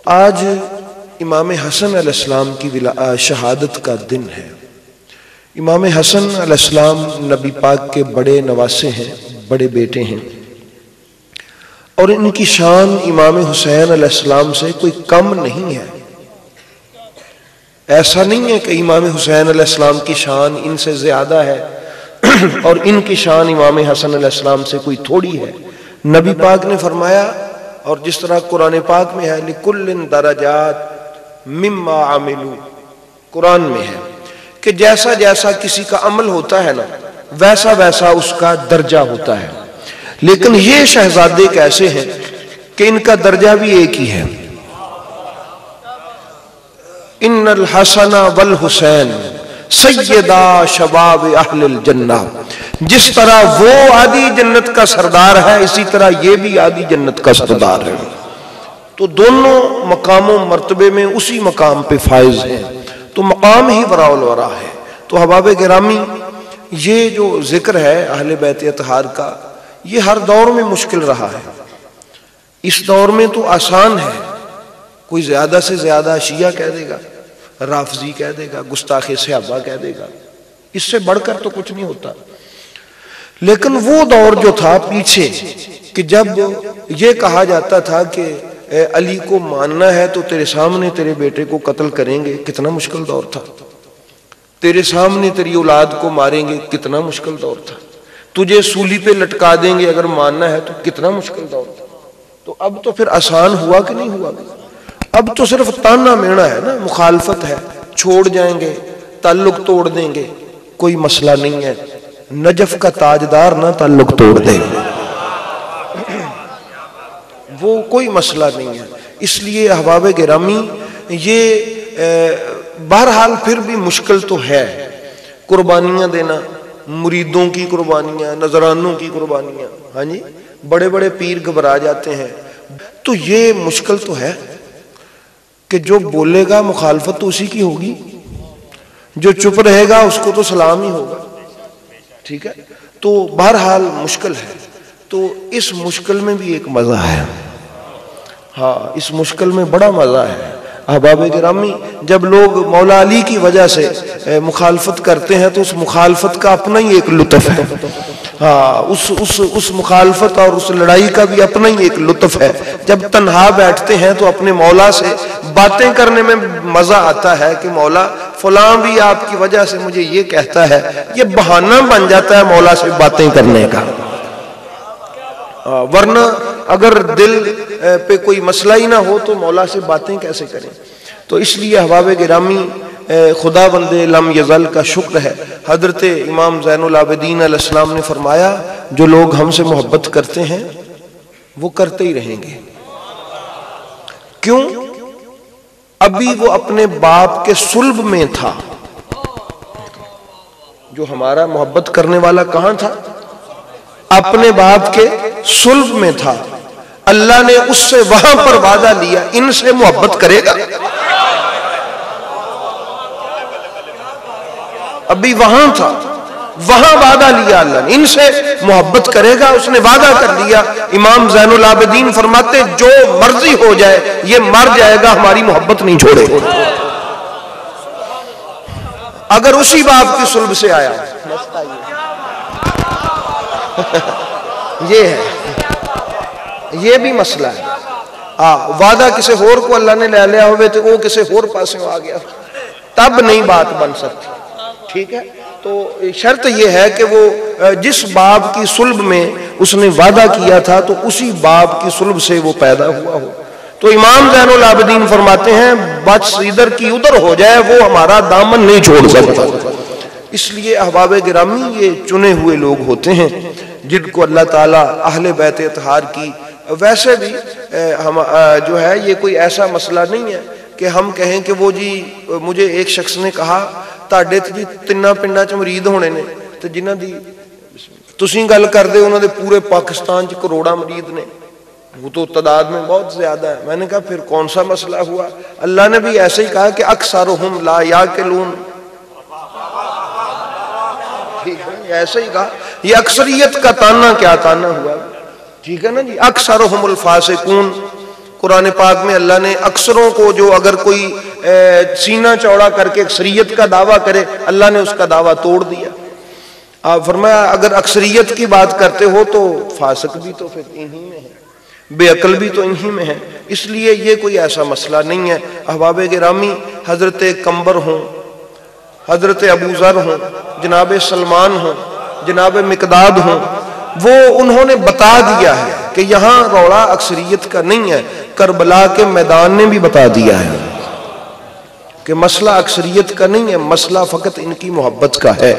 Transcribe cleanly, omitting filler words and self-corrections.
आज इमाम हसन अलैहिस्सलाम की शहादत का दिन है। इमाम हसन अलैहिस्सलाम नबी पाक के बड़े नवासे हैं, बड़े बेटे हैं, और इनकी शान इमाम हुसैन अलैहिस्सलाम से कोई कम नहीं है। ऐसा नहीं है कि इमाम हुसैन अलैहिस्सलाम की शान इनसे ज्यादा है और इनकी शान इमाम हसन अलैहिस्सलाम से कोई थोड़ी है। नबी पाक ने फरमाया, और जिस तरह कुरान पाक में है, लिकुल्लिन दरजात मिम्मा आमिलू, कुरान में है कि जैसा जैसा किसी का अमल होता है ना, वैसा वैसा उसका दर्जा होता है। लेकिन ये शहजादे कैसे हैं कि इनका दर्जा भी एक ही है। इन्नल हसन वल हुसैन सैयदा शबाब अहलिल जन्ना। जिस तरह वो आदि जन्नत का सरदार है, इसी तरह ये भी आदि जन्नत का सरदार है। तो दोनों मकामों मर्तबे में उसी मकाम पे फायज हैं। तो मकाम ही वराउल वरा है। तो हबाब गिरामी, ये जो जिक्र है अहले बैत अतहार का, ये हर दौर में मुश्किल रहा है। इस दौर में तो आसान है, कोई ज्यादा से ज्यादा शिया कह देगा, राफजी कह देगा, गुस्ताखे सहाबा कह देगा, इससे बढ़कर तो कुछ नहीं होता। लेकिन वो दौर जो था पीछे, कि जब ये कहा जाता था कि अली को मानना है तो तेरे सामने तेरे बेटे को कत्ल करेंगे, कितना मुश्किल दौर था। तेरे सामने तेरी औलाद को मारेंगे, कितना मुश्किल दौर था। तुझे सूली पे लटका देंगे अगर मानना है, तो कितना मुश्किल दौर था। तो अब तो फिर आसान हुआ कि नहीं हुआ? अब तो सिर्फ ताना मेना है ना, मुखालफत है, छोड़ जाएंगे, ताल्लुक तोड़ देंगे, कोई मसला नहीं है। नजफ का ताजदार ना ताल्लुक तोड़ दे, वो कोई मसला नहीं है। इसलिए अहबाब गिरामी, ये बहरहाल फिर भी मुश्किल तो है। कुर्बानियां देना, मुरीदों की कुर्बानियां, नजरानों की कुर्बानियां, हाँ जी, बड़े बड़े पीर घबरा जाते हैं। तो ये मुश्किल तो है कि जो बोलेगा मुखालफत तो उसी की होगी, जो चुप रहेगा उसको तो सलाम ही होगा। ठीक है, तो बहरहाल मुश्किल है। तो इस मुश्किल में भी एक मजा है। हाँ, इस मुश्किल में बड़ा मजा है। अहबाब गिरामी, जब लोग मौला अली की वजह से मुखालफत करते हैं तो उस मुखालफत का अपना ही एक लुत्फ है। हाँ, उस मुखालफत और उस लड़ाई का भी अपना ही एक लुत्फ है। जब तन्हा बैठते हैं तो अपने मौला से बातें करने में मजा आता है कि मौला फलां भी आपकी वजह से मुझे ये कहता है। ये बहाना बन जाता है मौला से बातें करने का। वरना अगर दिल पे कोई मसला ही ना हो तो मौला से बातें कैसे करें। तो इसलिए अहबाब गिरामी, खुदा बंदे लम यज़ल का शुक्र है। हजरत इमाम ज़ैनुल आबिदीन अलैहिस्सलाम ने फरमाया, जो लोग हमसे मोहब्बत करते हैं वो करते ही रहेंगे। क्यों? अभी वो अपने बाप के सुल्ब में था। जो हमारा मोहब्बत करने वाला कहां था? अपने बाप के सुल्ब में था। अल्लाह ने उससे वहां पर वादा लिया, इनसे मोहब्बत करेगा। अभी वहां था, वहां वादा लिया अल्लाह ने, इनसे मोहब्बत करेगा, उसने वादा कर लिया। इमाम ज़ैनुल आबिदीन फरमाते, जो मर्जी हो जाए ये मर जाएगा, हमारी मोहब्बत नहीं छोड़ेगा। अगर उसी बाप की सुल्ब से आया, ये है, ये भी मसला है। वादा किसी होर को अल्लाह ने ले लिया हो तो वो किसी होर पासे आ गया, तब नहीं बात बन सकती। ठीक है, तो शर्त यह है कि वो जिस बाप की सुल्ब में उसने वादा किया था तो उसी बाप की सुल्ब से वो पैदा हुआ हो। तो इमाम ज़ैनुल आबिदीन फरमाते हैं, बस इधर की उधर हो जाए, वो हमारा दामन नहीं छोड़ सकता। इसलिए अहबाब गिरामी, ये चुने हुए लोग होते हैं जिनको अल्लाह ताला अहले बैत अतहार की, वैसे भी हम जो है, ये कोई ऐसा मसला नहीं है कि हम कहें कि वो जी, मुझे एक शख्स ने कहा, ਤੁਹਾਡੇ ਤੇ ਜੀ ਤਿੰਨਾਂ ਪਿੰਡਾਂ ਚ ਮਰੀਦ ਹੋਣੇ ਨੇ ਤੇ ਜਿਨ੍ਹਾਂ ਦੀ ਤੁਸੀਂ ਗੱਲ ਕਰਦੇ ਉਹਨਾਂ ਦੇ पूरे पाकिस्तान ਚ करोड़ा मरीद ने, वो तो तादाद में बहुत ज्यादा है। मैंने कहा फिर कौन सा मसला हुआ? अल्लाह ने भी ऐसे ही कहा कि अक्सरुहुम ला याकिलून। ठीक है, ऐसे ही कहा। ये अक्सरियत का ताना क्या ताना हुआ? ठीक है ना जी। अक्सरुहुमुल फासिकून, कुरान पाक में अल्लाह ने अक्सरों को, जो अगर कोई सीना चौड़ा करके अक्सरियत का दावा करे, अल्लाह ने उसका दावा तोड़ दिया। आप फरमाया अगर अक्सरियत की बात करते हो तो फासिक भी तो फिर इन्हीं में है, बेअकल भी तो इन्हीं में है। इसलिए ये कोई ऐसा मसला नहीं है। अहबाब गिरामी, हजरत कंबर हों, हजरत अबू ज़र हों, जनाब सलमान हों, जनाब मिकदाद हों, वो उन्होंने बता दिया है कि यहाँ रौला अक्सरियत का नहीं है। करबला के मैदान ने भी बता दिया है कि मसला अक्सरियत का नहीं है, मसला फ़कत इनकी मोहब्बत का है।